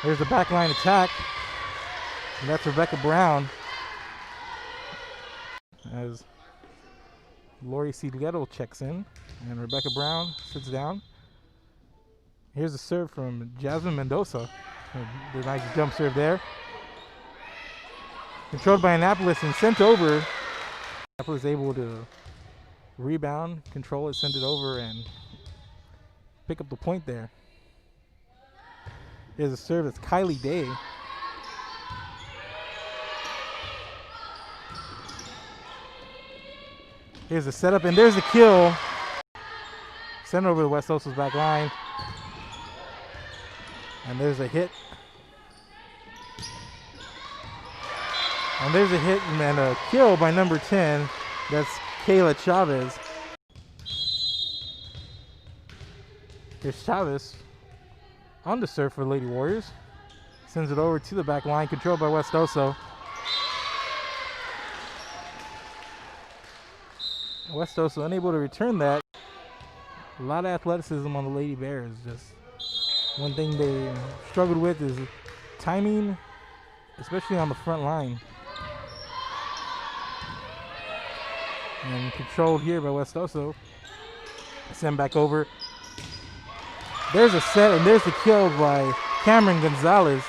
There's the backline attack. And that's Rebecca Brown. As Lori Cieletto checks in. And Rebecca Brown sits down. Here's a serve from Jasmine Mendoza. The nice jump serve there. Controlled by Annapolis and sent over. Annapolis able to rebound, control it, send it over, and pick up the point there. Here's a serve that's Kylie Day. Here's a setup, and there's a kill. Sent over the West Osa's back line. And there's a hit. And there's a hit and a kill by number 10. That's Kayla Chavez. Here's Chavez on the serve for Lady Warriors. Sends it over to the back line, controlled by West Oso. West Oso unable to return that. A lot of athleticism on the Lady Bears. Just one thing they struggled with is timing, especially on the front line. And controlled here by West Oso. Send back over. There's a set, and there's the kill by Cameron Gonzalez.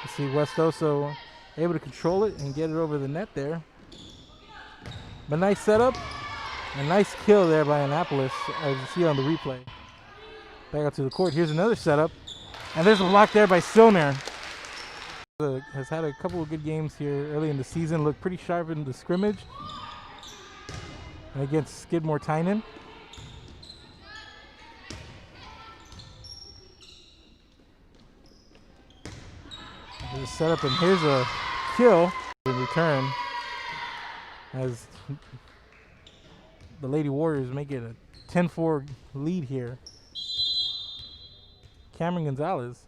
You see West Oso able to control it and get it over the net there. But nice setup. A nice kill there by Annapolis, as you see on the replay. Back out to the court. Here's another setup. And there's a block there by Silner. Has had a couple of good games here early in the season. Looked pretty sharp in the scrimmage against Skidmore Tynan. Here's a setup, and here's a kill in return as the Lady Warriors make it a 10-4 lead here. Cameron Gonzalez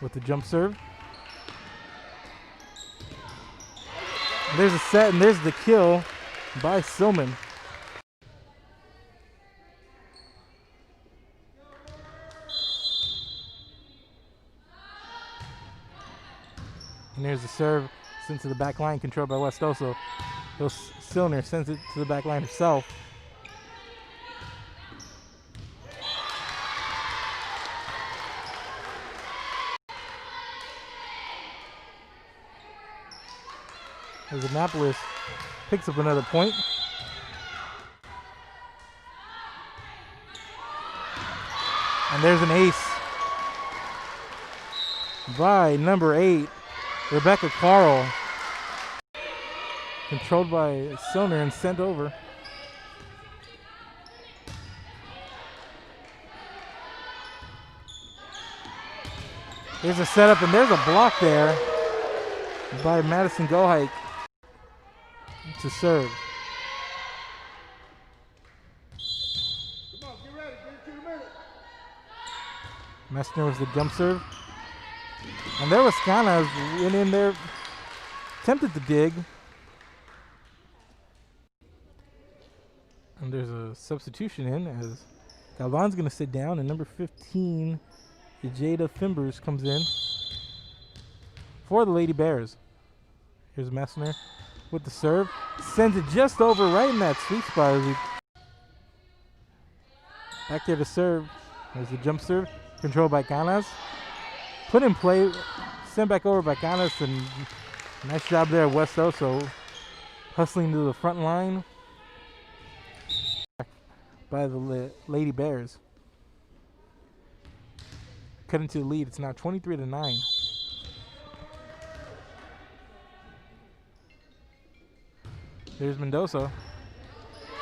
with the jump serve. There's a set, and there's the kill by Silman. And there's the serve sent to the back line, controlled by West Oso. Silner sends it to the back line herself. As Annapolis picks up another point. And there's an ace by number 8, Rebecca Carl. Controlled by Silner and sent over. There's a setup, and there's a block there by Madison Gohike to serve. Come on, get ready. Get it to the minute. Messner was the jump serve. And there was Scana went in there, attempted to dig. And there's a substitution in as Galvan's going to sit down, and number 15, Jada Fimbers, comes in for the Lady Bears. Here's Messner with the serve. Sends it just over right in that sweet spot. Back there to serve. There's the jump serve. Controlled by Canas. Put in play. Sent back over by Canas. And nice job there, West Oso. Hustling to the front line by the Lady Bears. Cutting to the lead. It's now 23-9. There's Mendoza.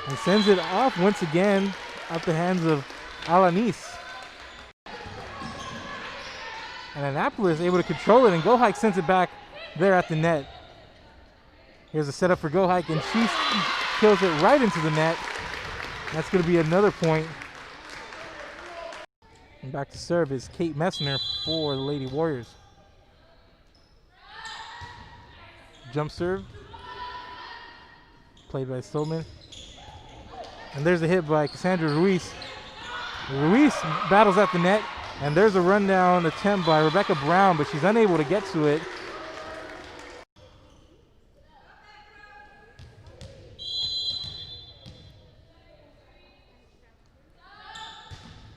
And sends it off once again out the hands of Alanis. And Annapolis able to control it, and Gohike sends it back there at the net. Here's a setup for Gohike, and she kills it right into the net. That's going to be another point. And back to serve is Kate Messner for the Lady Warriors. Jump serve. Played by Stillman. And there's a hit by Cassandra Ruiz. Ruiz battles at the net, and there's a rundown attempt by Rebecca Brown, but she's unable to get to it.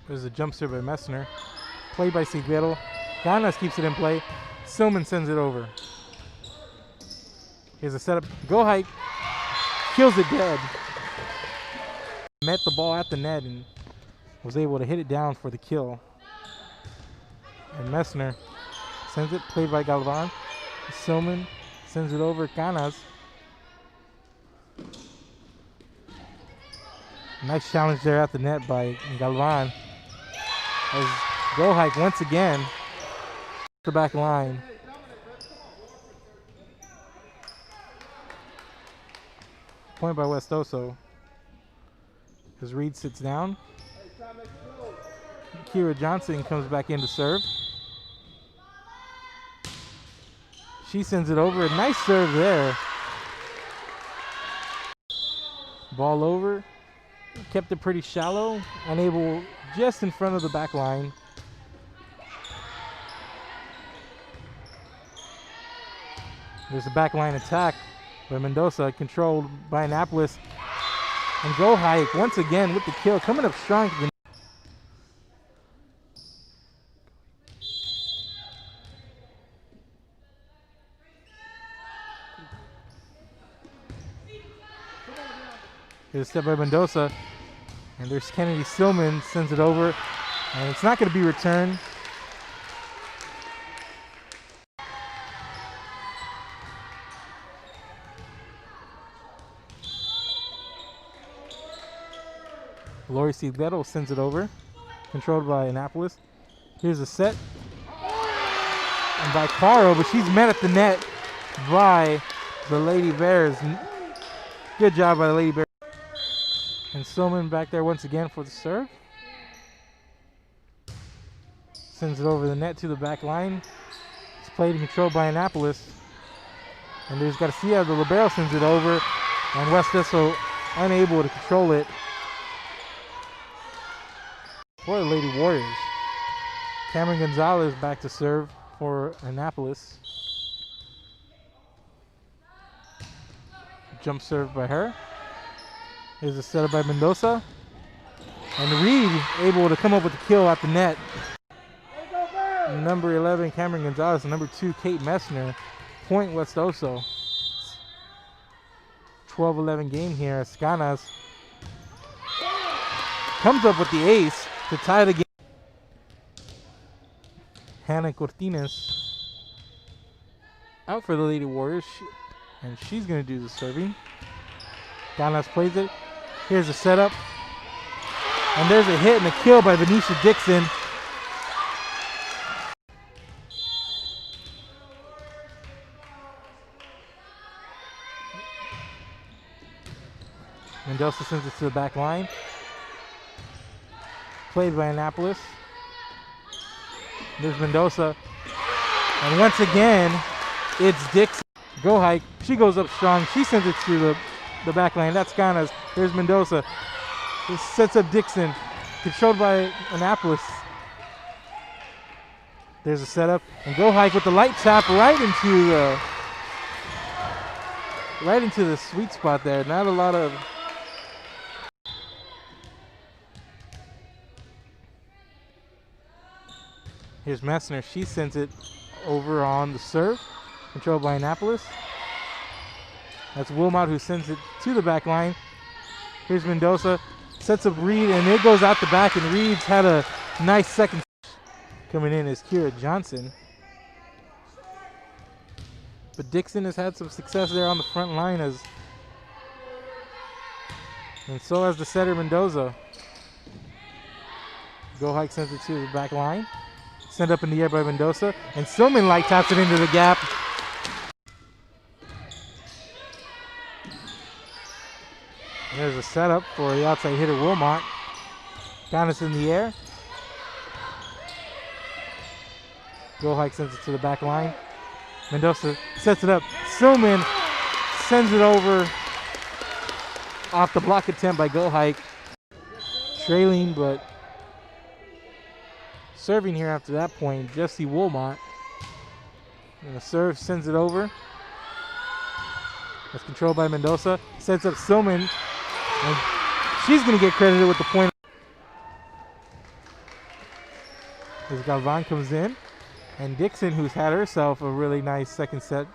There's a jump serve by Messner. Play by Sigüero. Ganas keeps it in play. Silman sends it over. Here's a setup. Go hike. Kills it dead. Met the ball at the net and was able to hit it down for the kill. And Messner sends it. Played by Galvan. Silman sends it over. Ganas. Nice challenge there at the net by Galvan. As Go Hike once again, the back line. Point by Westoso. As Reed sits down. Kira Johnson comes back in to serve. She sends it over. A nice serve there. Ball over. Kept it pretty shallow. Unable, just in front of the back line. There's a back line attack by Mendoza, controlled by Annapolis. And Go Hike once again with the kill, coming up strong. Here's a step by Mendoza. And there's Kennedy Silman, sends it over. And it's not going to be returned. Lori Sigüero sends it over. Controlled by Annapolis. Here's a set. And by Caro, but she's met at the net by the Lady Bears. Good job by the Lady Bears. And Silman back there once again for the serve. Sends it over the net to the back line. It's played and controlled by Annapolis. And there's Garcia, the libero, sends it over. And West Esso unable to control it for the Lady Warriors. Cameron Gonzalez back to serve for Annapolis. Jump serve by her. Here's a setup by Mendoza. And Reed able to come up with the kill at the net. Number 11, Cameron Gonzalez. And number 2, Kate Messner. Point West Oso. 12-11 game here. Escanas comes up with the ace to tie the game. Hannah Cortines out for the Lady Warriors. And she's going to do the serving. Ganas plays it. Here's a setup. And there's a hit and a kill by Venetia Dixon. Mendoza sends it to the back line. Played by Annapolis. There's Mendoza. And once again, it's Dixon. Go Hike. She goes up strong. She sends it to the back line. That's Ganas. There's Mendoza. This sets up Dixon. Controlled by Annapolis. There's a setup. And Go Hike with the light tap right into the sweet spot there. Not a lot of... Here's Messner. She sends it over on the serve. Controlled by Annapolis. That's Wilmot who sends it to the back line. Here's Mendoza. Sets up Reed, and it goes out the back, and Reed's had a nice second. Coming in is Kira Johnson. But Dixon has had some success there on the front line, and so has the setter Mendoza. Go Hike sends it to the back line. Sent up in the air by Mendoza, and Silman light taps it into the gap. There's a setup for the outside hitter Wilmot. Ganas in the air. Go Hike sends it to the back line. Mendoza sets it up. Silman sends it over off the block attempt by Go Hike. Trailing, but Serving here after that point, Jesse Wilmot. And the serve sends it over. That's controlled by Mendoza. Sets up Silman. And she's going to get credited with the point. As Galvan comes in. And Dixon, who's had herself a really nice second set,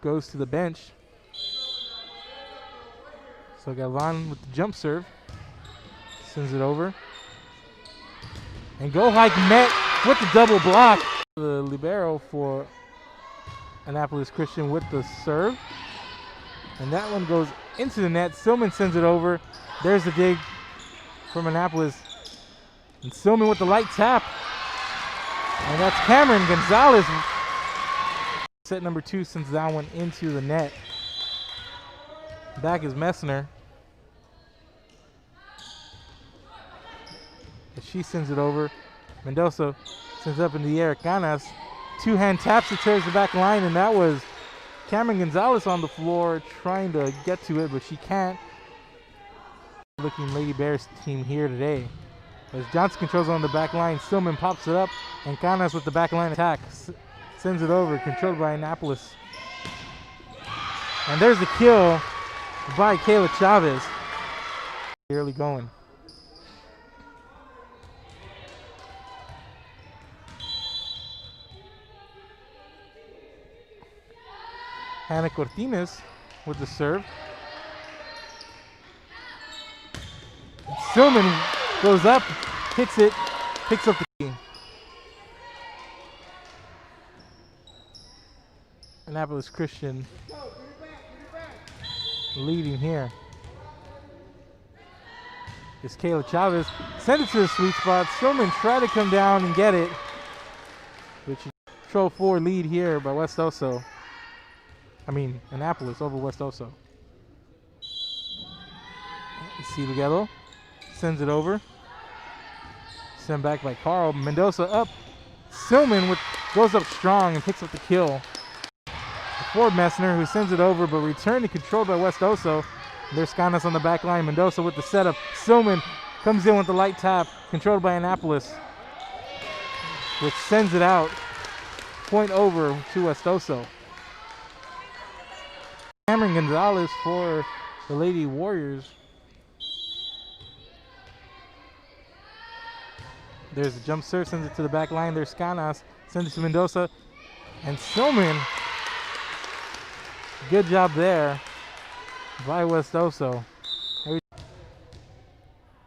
goes to the bench. So Galvan with the jump serve. Sends it over. And Go Hike met with the double block. The libero for Annapolis Christian with the serve. And that one goes into the net. Silman sends it over. There's the dig from Annapolis. And Silman with the light tap. And that's Cameron Gonzalez. Set number 2 sends that one into the net. Back is Messner. And she sends it over. Mendoza sends it up in the air. Canas, two-hand taps it towards the back line, and that was Cameron Gonzalez on the floor trying to get to it, but she can't. Looking Lady Bears team here today. As Johnson controls on the back line, Stillman pops it up, and Canas with the back line attack sends it over, controlled by Annapolis. And there's the kill by Kayla Chavez. Early going. Hannah Cortines with the serve. Silman goes up, hits it, picks up the key. Annapolis Christian leading here. It's Kayla Chavez. Send it to the sweet spot. Silman try to come down and get it. Which is control 4 lead here by West Oso. Annapolis over West Oso. Silviguero sends it over. Sent back by Carl. Mendoza up. Silman goes up strong and picks up the kill. Ford Messner, who sends it over, but returned and controlled by West Oso. There's Canas on the back line. Mendoza with the setup. Silman comes in with the light tap, controlled by Annapolis, which sends it out. Point over to West Oso. Cameron Gonzalez for the Lady Warriors. There's a jump serve, sends it to the back line. There's Canas, sends it to Mendoza. And Silman, good job there by West Oso.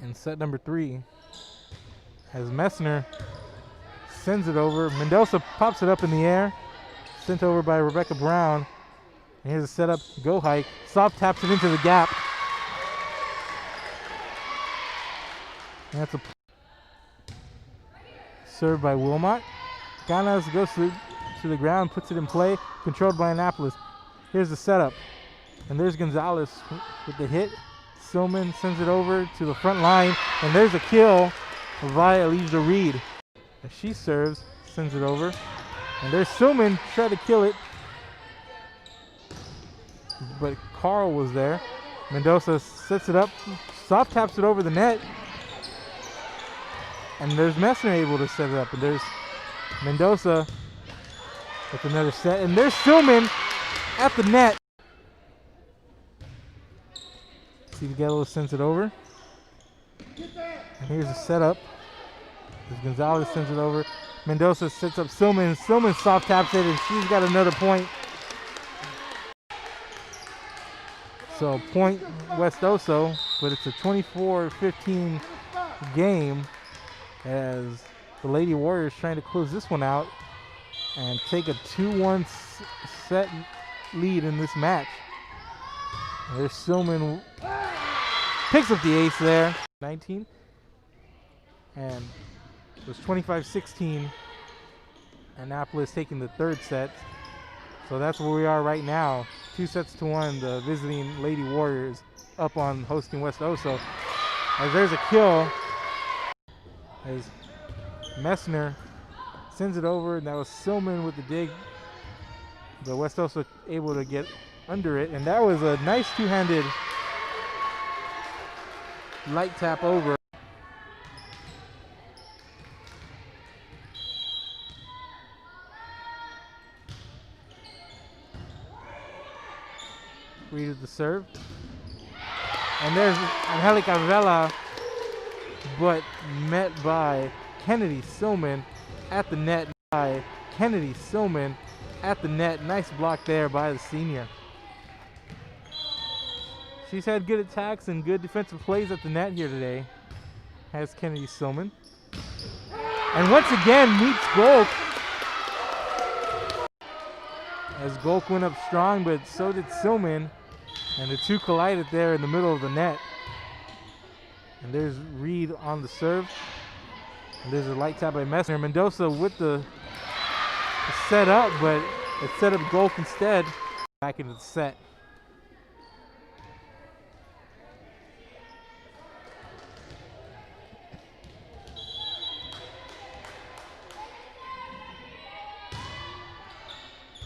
In set number 3, as Messner sends it over. Mendoza pops it up in the air. Sent over by Rebecca Brown. And here's a setup, Go Hike. Soft taps it into the gap. And that's a serve by Wilmot. Canas goes to the ground, puts it in play, controlled by Annapolis. Here's the setup. And there's Gonzalez with the hit. Silman sends it over to the front line. And there's a kill via Alicia Reed. As she serves, sends it over. And there's Silman, try to kill it. But Carl was there. Mendoza sets it up, soft taps it over the net. And there's Messner able to set it up. And there's Mendoza with another set. And there's Silman at the net. Silviguero sends it over. And here's a setup. As Gonzalez sends it over. Mendoza sets up Silman. Silman soft taps it, and she's got another point. So point West Oso, but it's a 24-15 game as the Lady Warriors trying to close this one out and take a 2-1 set lead in this match. And there's Silman, picks up the ace there. 19, and it was 25-16. Annapolis taking the third set. So that's where we are right now. 2-1, the visiting Lady Warriors up on hosting West Oso. As there's a kill, as Messner sends it over, and that was Silman with the dig. But West Oso able to get under it, and that was a nice two-handed light tap over. Reed with the serve. And there's Angelica Vela, but met by Kennedy Silman at the net. Nice block there by the senior. She's had good attacks and good defensive plays at the net here today. Has Kennedy Silman. And once again meets Golk. As Golk went up strong, but so did Silman. And the two collided there in the middle of the net. And there's Reed on the serve. And there's a light tap by Messner. Mendoza with the set up, but it set up Golk instead. Back into the set.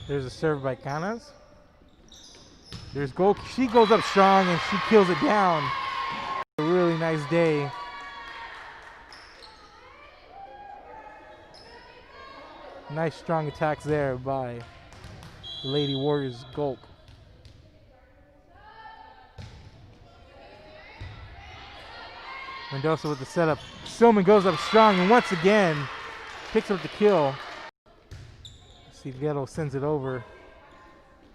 There's a serve by Canas. There's Golk. She goes up strong and she kills it down. A really nice day. Nice strong attacks there by the Lady Warriors Golk. Mendoza with the setup. Silman goes up strong and once again picks up the kill. Ghetto sends it over.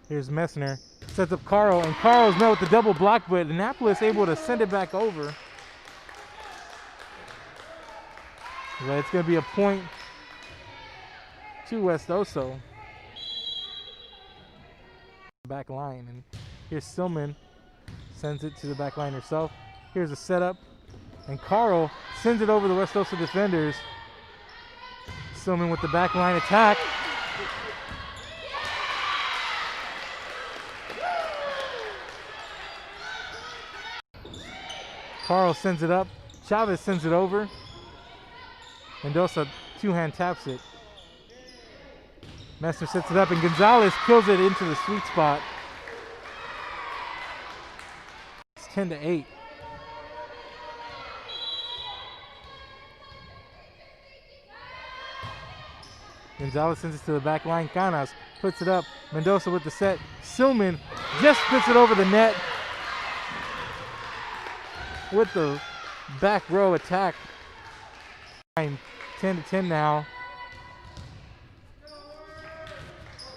Here's Messner. Sets up Carl, and Carl's met with the double block, but Annapolis able to send it back over. But it's going to be a point to West Oso. Back line, and here's Silman. Sends it to the back line herself. Here's a setup, and Carl sends it over the West Oso defenders. Silman with the back line attack. Carl sends it up. Chavez sends it over. Mendoza two-hand taps it. Messner sets it up and Gonzalez kills it into the sweet spot. It's 10-8. Gonzalez sends it to the back line. Canas puts it up. Mendoza with the set. Silman just puts it over the net. With the back row attack. 10-10 now.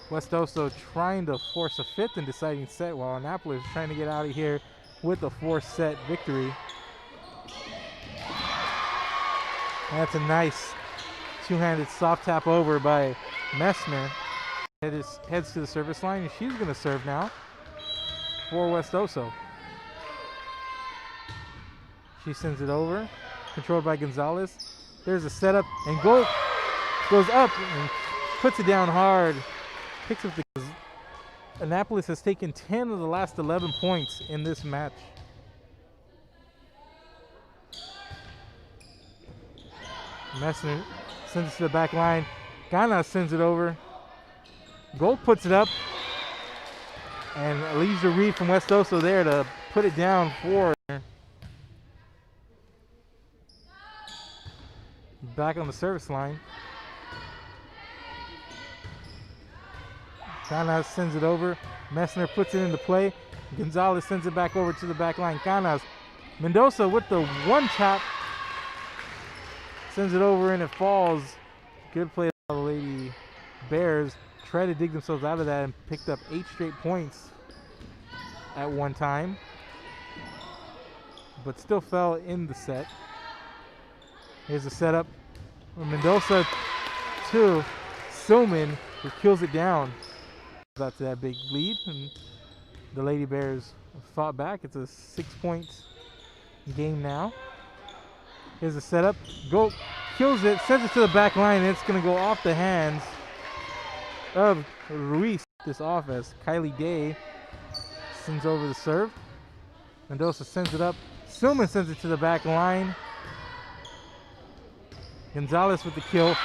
West Oso trying to force a fifth and deciding set while Annapolis trying to get out of here with a 4-set victory. That's a nice two-handed soft tap over by Messner. Heads to the service line and she's going to serve now for West Oso. She sends it over, controlled by Gonzalez. There's a setup, and Golk goes up and puts it down hard. Picks up the. Annapolis has taken 10 of the last 11 points in this match. Messner sends it to the back line. Gana sends it over. Golk puts it up, and leaves a read from West Oso there to put it down for. Back on the service line. Canas sends it over. Messner puts it into play. Gonzalez sends it back over to the back line. Canas. Mendoza with the one tap. Sends it over and it falls. Good play by the Lady Bears. Tried to dig themselves out of that and picked up 8 straight points at one time. But still fell in the set. Here's the setup. Mendoza to Silman, who kills it down. That's that big lead, and the Lady Bears fought back. It's a 6-point game now. Here's the setup. Golk kills it, sends it to the back line, and it's going to go off the hands of Ruiz. This off as Kylie Day sends over the serve. Mendoza sends it up. Silman sends it to the back line. Gonzalez with the kill,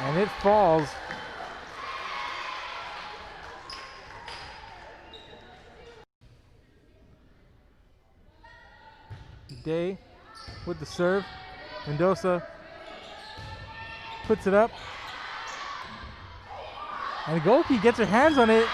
and it falls. Day with the serve. Mendoza puts it up, and Golke gets her hands on it